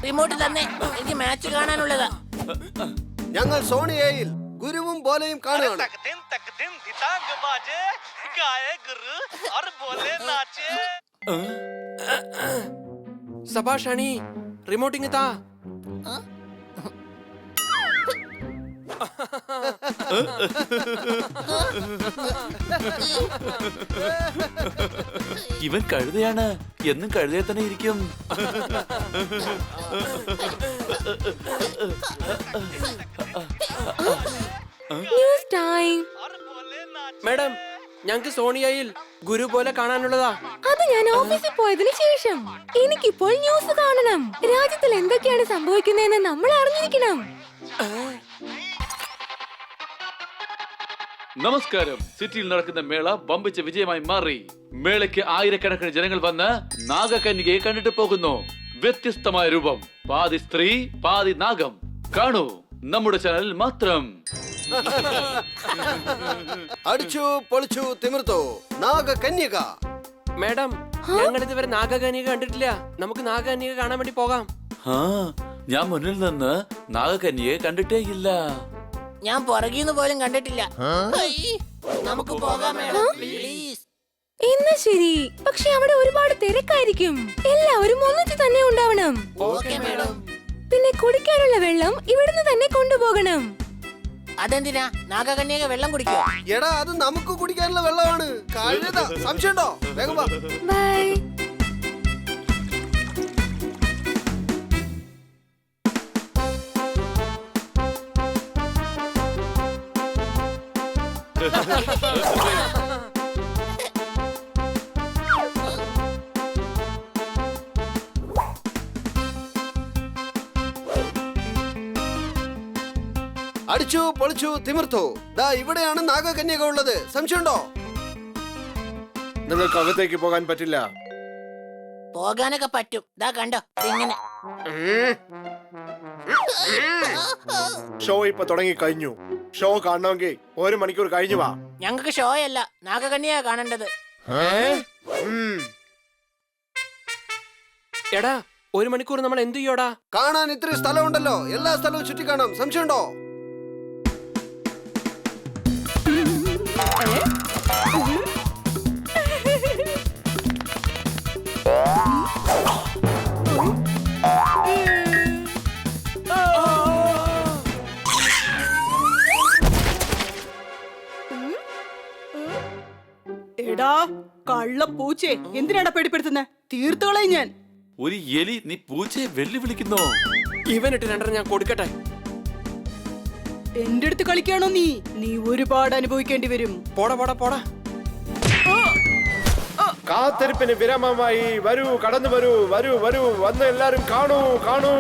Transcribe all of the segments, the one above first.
Remote തന്നെ, എനിക്ക് match കാണാനുള്ളതാ. ഞങ്ങൾ സോണിയയിൽ ഗുരുവും ബോലയും കാണുകയാണ്. സബാഷ് അണി, റിമോട്ടിങ് താ. ഇവൻ കഴുതയാണ്, എന്നും കഴുതയെ തന്നെ ഇരിക്കും. മാഡം, ഞങ്ങക്ക് സോണിയയിൽ ഗുരു പോലെ കാണാനുള്ളതാ. അത് ഞാൻ ഓഫീസിൽ പോയതിനു ശേഷം. എനിക്കിപ്പോൾ ന്യൂസ് കാണണം. രാജ്യത്തിൽ എന്തൊക്കെയാണ് സംഭവിക്കുന്നതെന്ന് നമ്മൾ അറിഞ്ഞിരിക്കണം. നമസ്കാരം. സിറ്റിയിൽ നടക്കുന്ന മേള വമ്പിച്ച വിജയമായി മാറി. മേളയ്ക്ക് ആയിരക്കണക്കിന് ജനങ്ങൾ വന്ന് നാഗകന്യകയെ കണ്ടിട്ട് പോകുന്നു. വ്യത്യസ്തമായ രൂപം, പാതി സ്ത്രീ പാതി നാഗം. കാണൂ നമ്മുടെ ചാനലിൽ മാത്രം. അടിച്ചു പൊളിച്ചു തിമിർത്തു നാഗകന്യക. മാഡം, ഞങ്ങൾ ഇതുവരെ നാഗകന്യക കണ്ടിട്ടില്ല. നമുക്ക് നാഗകന്യക കാണാൻ വേണ്ടി പോകാം. ഞാൻ മുന്നിൽ നിന്ന് നാഗകന്യകയെ കണ്ടിട്ടേ ഇല്ല. ഞാൻ പുറകിന്ന് പോലും കണ്ടിട്ടില്ല. നമുക്ക് പോകാം മേഡം, പ്ലീസ്. എന്നാ ശരി, പക്ഷെ അവിടെ ഒരുപാട് തിരക്കായിരിക്കും. എല്ലാവരും ഒന്നിച്ച് തന്നെ ഉണ്ടാവണം. Okay madam. പിന്നെ കുടിക്കാനുള്ള വെള്ളം ഇവിടുന്ന് തന്നെ കൊണ്ടുപോകണം. അതെന്തിനാ? നാഗകന്യക വെള്ളം കുടിക്കോ? എടാ, അത് നമുക്ക് കുടിക്കാനുള്ള വെള്ളമാണ്. കഴുത, സംശയമുണ്ടോ? വേഗം വാ. ബൈ. അടിച്ചു പൊളിച്ചു തിമിർത്തു. ദാ ഇവിടെയാണ് നാഗകന്യക ഉള്ളത്. സംശയമുണ്ടോ? നിങ്ങൾക്ക് അകത്തേക്ക് പോകാൻ പറ്റില്ല. പോകാനൊക്കെ പറ്റും. ദാ കണ്ടോ, ഇങ്ങനെ. ഷോ ഇപ്പൊ തുടങ്ങി കഴിഞ്ഞു. ഷോ കാണണമെങ്കിൽ 1 മണിക്കൂർ കഴിഞ്ഞു വാ. ഞങ്ങൾക്ക് ഷോ അല്ല, നാഗകന്യക കാണേണ്ടത്. എടാ, 1 മണിക്കൂർ നമ്മൾ എന്ത് ചെയ്യോടാ? കാണാൻ ഇത്രയും സ്ഥലമുണ്ടല്ലോ. എല്ലാ സ്ഥലവും ചുറ്റി കാണാം. സംശയമുണ്ടോ? എടാ കള്ള പൂച്ചേ, എന്തിനാടാ പേടിപ്പെടുത്തുന്നത്? തീർത്തോളായി ഞാൻ. ഒരു എലി, നീ പൂച്ചയെ വെല്ലുവിളിക്കുന്നോ? ഇവനിട്ട് 2 ഞാൻ കൊടുക്കട്ടെ. എന്റെ അടുത്ത് കളിക്കാണോ നീ? നീ ഒരുപാട് അനുഭവിക്കേണ്ടി വരും. പോടാ പോടാ പോടാ. കാത്തിരിപ്പിന് വിരാമമായി. വരൂ, കടന്നു വരൂ, വരൂ വരൂ, വന്ന് എല്ലാരും കാണൂ കാണൂ.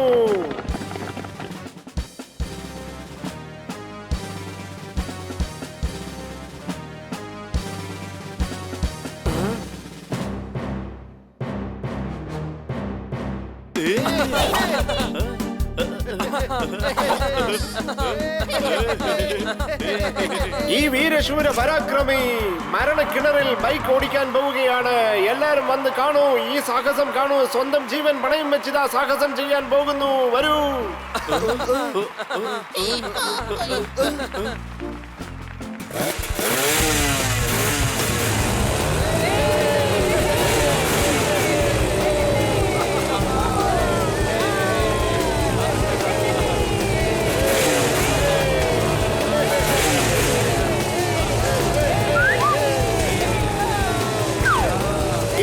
ഈ വീരശൂര പരാക്രമി മരണക്കിണറിൽ ബൈക്ക് ഓടിക്കാൻ പോവുകയാണ്. എല്ലാരും വന്ന് കാണൂ, ഈ സാഹസം കാണൂ. സ്വന്തം ജീവൻ പണയം വെച്ചിതാ സാഹസം ചെയ്യാൻ പോകുന്നു. വരൂ.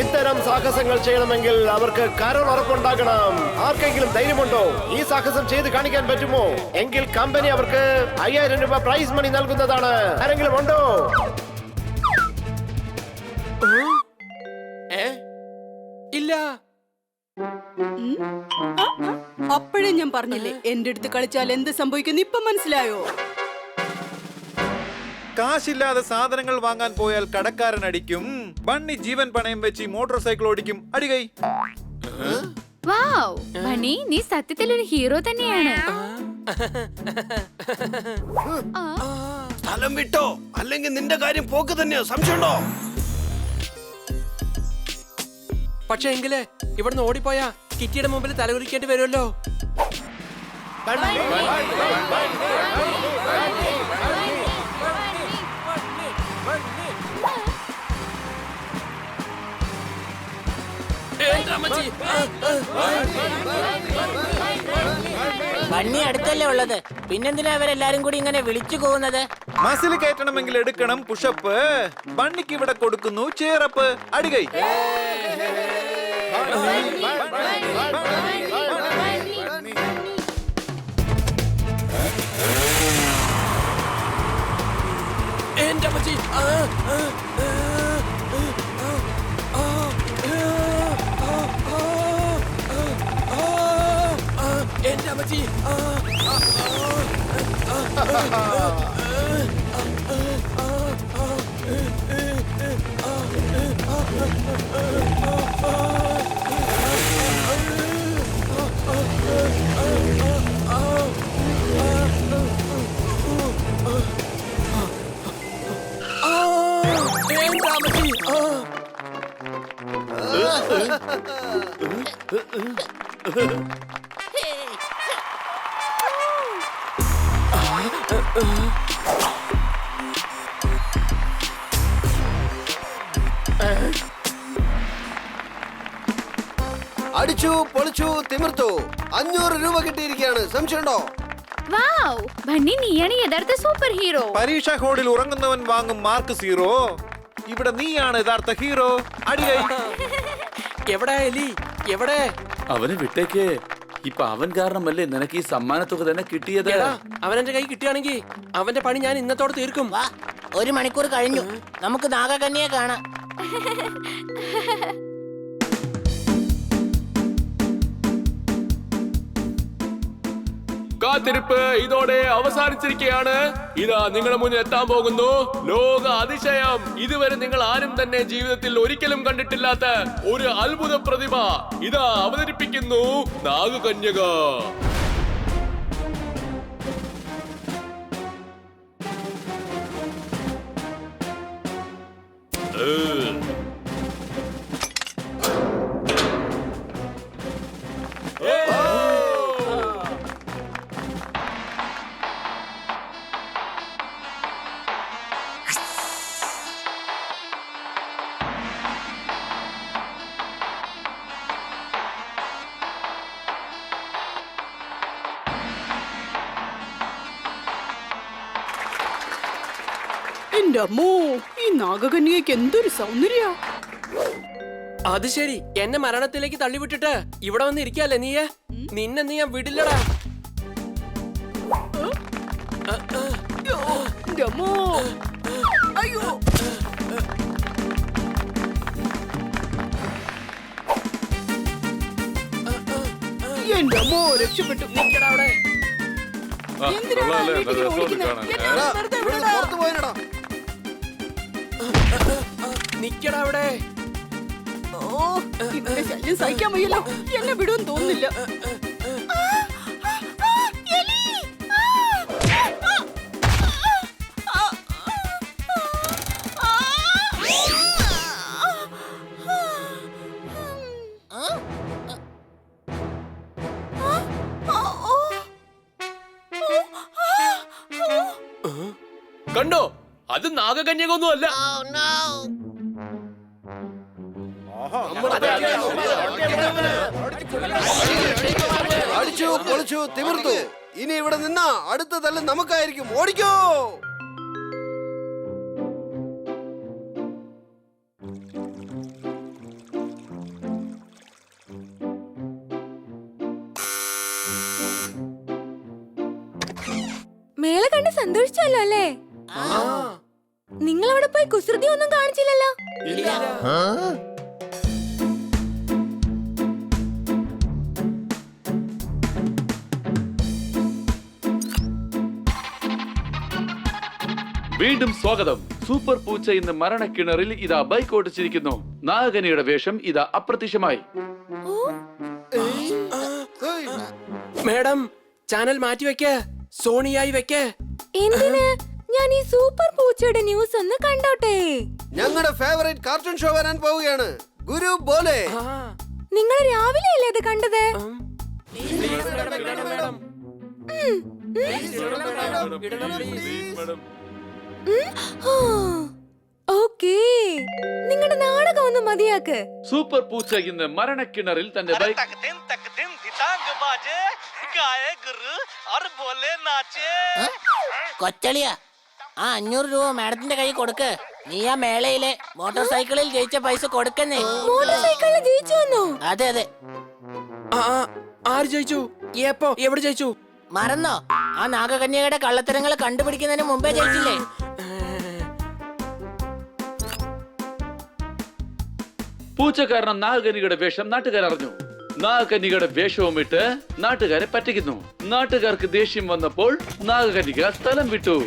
ഇത്തരം സാഹസങ്ങൾ ചെയ്യണമെങ്കിൽ അവർക്ക് കരൾ ഉറപ്പുണ്ടാകണം. ആർക്കെങ്കിലും ധൈര്യമുണ്ടോ? ഈ സാഹസം ചെയ്ത് കാണിക്കാൻ പറ്റുമോ? എങ്കിൽ കമ്പനി അവർക്ക് 5000 രൂപ പ്രൈസ് മണി നൽകുന്നതാണ്. ആരെങ്കിലും ഉണ്ടോ? ഇല്ല. അപ്പോഴേ ഞാൻ പറഞ്ഞില്ലേ, എന്റെ അടുത്ത് കളിച്ചാൽ എന്ത് സംഭവിക്കുന്നു ഇപ്പൊ മനസ്സിലായോ? കാശില്ലാതെ സാധനങ്ങൾ വാങ്ങാൻ പോയാൽ കടക്കാരൻ അടിക്കും. ബണ്ണി ജീവൻ പണയം വെച്ച് മോട്ടോർ സൈക്കിൾ ഓടിക്കും. അടികൈ. വാവ്, ബണ്ണി, നീ സത്യത്തിൽ ഒരു ഹീറോ തന്നെയാണ്. സ്ഥലം വിട്ടോ, അല്ലെങ്കിൽ നിന്റെ കാര്യം പോക്ക് തന്നെയോ? സംശയമുണ്ടോ? പക്ഷെ എങ്കില് ഇവിടുന്ന് ഓടിപ്പോയാ കിറ്റിയുടെ മുമ്പിൽ തലകുലിക്കേണ്ടി വരുമല്ലോ. ബണ്ണി അടുത്തല്ലേ ഉള്ളത്, പിന്നെന്തിനാ അവരെല്ലാരും കൂടി ഇങ്ങനെ വിളിച്ചു പോകുന്നത്? മസിൽ കയറ്റണമെങ്കിൽ എടുക്കണം പുഷപ്പ്. ബണ്ണിക്ക് ഇവിടെ കൊടുക്കുന്നു ചേറപ്പ്. അടികൈ. എന്റെ അമ്മച്ചി. എന്റെ അമ്മച്ചി. അടിച്ചു പൊളിച്ചു തിമിർത്തു. 500 രൂപ കിട്ടിയിരിക്കുകയാണ്. സംശയമുണ്ടോ? വാവ്, ബണ്ണി നീയാണ് യഥാർത്ഥ സൂപ്പർ ഹീറോ. പരീക്ഷാ ഹോളിൽ ഉറങ്ങുന്നവൻ വാങ്ങും മാർക്ക് 0. ഇവിടെ നീയാണ് യഥാർത്ഥ ഹീറോ. അടികൈ. എവിടെ എലി? എവിടെ? അവന് വിട്ടേക്ക്. ഇപ്പൊ അവൻ കാരണമല്ലേ നിനക്ക് ഈ സമ്മാനത്തുക തന്നെ കിട്ടിയത്. അവനെന്റെ കൈ കിട്ടുകയാണെങ്കിൽ അവന്റെ പണി ഞാൻ ഇന്നത്തോടെ തീർക്കും. വാ, 1 മണിക്കൂർ കഴിഞ്ഞു, നമുക്ക് നാഗകന്യയെ കാണാം. കാത്തിരിപ്പ് ഇതോടെ അവസാനിച്ചിരിക്കുകയാണ്. ഇതാ നിങ്ങളുടെ മുന്നിൽ എത്താൻ പോകുന്നു ലോക അതിശയം. ഇതുവരെ നിങ്ങൾ ആരും തന്നെ ജീവിതത്തിൽ ഒരിക്കലും കണ്ടിട്ടില്ലാത്ത ഒരു അത്ഭുത പ്രതിഭ ഇതാ അവതരിപ്പിക്കുന്നു നാഗകന്യക. എന്റെ അമ്മോ, ഈ നാഗകന്യകയ്ക്ക് എന്തൊരു സൗന്ദര്യ. അത് ശരി, എന്നെ മരണത്തിലേക്ക് തള്ളിവിട്ടിട്ട് ഇവിടെ വന്ന് ഇരിക്കല്ലേ നീയെ? നിന്നെ നീ ഞാൻ വിടില്ലടാ. എന്റെ അമ്മോ, അയ്യോ. എന്റെ അമ്മോ, രക്ഷപ്പെട്ടു. നിക്കടാ അവിടെ. എന്തിനാണ് അതിലേക്ക് നീ ഓടിക്കുന്നത്? എന്നെ എടാ, വെറുതെ ഇവിടുന്ന് വിടടാ. പുറത്ത് പോയനടാ. നിക്കടാ അവിടെ. ഓ, ഇവന്റെ ശല്യം സഹിക്കാൻ വയ്യല്ലോ. എന്നെ വിടുമെന്ന് തോന്നുന്നില്ല. കണ്ടോ, അത് നാഗകന്യകൊന്നും അല്ല. അടിച്ചു പൊളിച്ചു തിമിർത്തു. ഇനി ഇവിടെ നിന്നാ അടുത്ത തല്ല് നമുക്കായിരിക്കും. ഓടിക്കോ. മേള കണ്ട് സന്തോഷിച്ചല്ലോ അല്ലേ? നിങ്ങൾ അവിടെ പോയി കുസൃതി ഒന്നും കാണിച്ചില്ലല്ലോ. വീണ്ടും സ്വാഗതം. സൂപ്പർ പൂച്ച ഇന്ന് മരണക്കിണറിൽ ഇതാ ബൈക്ക് ഓടിച്ചിരിക്കുന്നു. നാഗകന്യയുടെ വേഷം ഇതാ അപ്രത്യക്ഷമായി. മേഡം, ചാനൽ മാറ്റി വെക്ക്, സോണിയായി വെക്ക്. എന്തിന്? ഞാൻ ഈ സൂപ്പർ പൂച്ചയുടെ ന്യൂസ് ഒന്ന് കണ്ടോട്ടെ. ഞങ്ങളുടെ ഫേവറേറ്റ് കാർട്ടൂൺ ഷോ വരാൻ പോവുകയാണ്. ഗുരു ബോലെ. നിങ്ങൾ രാവിലെ അല്ലേ അത് കണ്ടത്? ഓക്കേ, നിങ്ങളുടെ നാടകം ഒന്ന് മതിയാക്ക്. സൂപ്പർ പൂച്ച ഇന്ന് മരണക്കിണറിൽ തന്റെ ബൈക്ക് കൊച്ചളിയ ആ 500 രൂപ മാഡത്തിന്റെ കൈ കൊടുക്ക്. നീ ആ മേളയിലെ മോട്ടോർ സൈക്കിളിൽ ജയിച്ച പൈസ കൊടുക്കുന്നേ. മോട്ടോർ സൈക്കിളിൽ ജയിച്ചു വന്നോ? അതെ അതെ. ആര് ജയിച്ചു? എപ്പോ? എവിടെ ജയിച്ചു? മറന്നോ? ആ നാഗകന്യകയുടെ കള്ളത്തരങ്ങൾ കണ്ടുപിടിക്കുന്നതിന് മുമ്പേ ജയിച്ചില്ലേ? പൂച്ചക്കാരൻ നാഗകന്യകയുടെ വേഷം നാട്ടുകാരറിഞ്ഞു. നാഗകന്യകയുടെ വേഷവും ഇട്ട് നാട്ടുകാരെ പറ്റിക്കുന്നു. നാട്ടുകാർക്ക് ദേഷ്യം വന്നപ്പോൾ നാഗകന്യക സ്ഥലം വിട്ടു.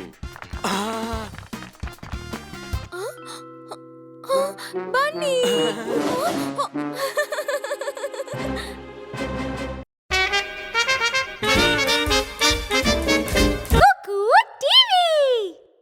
ബണ്ണി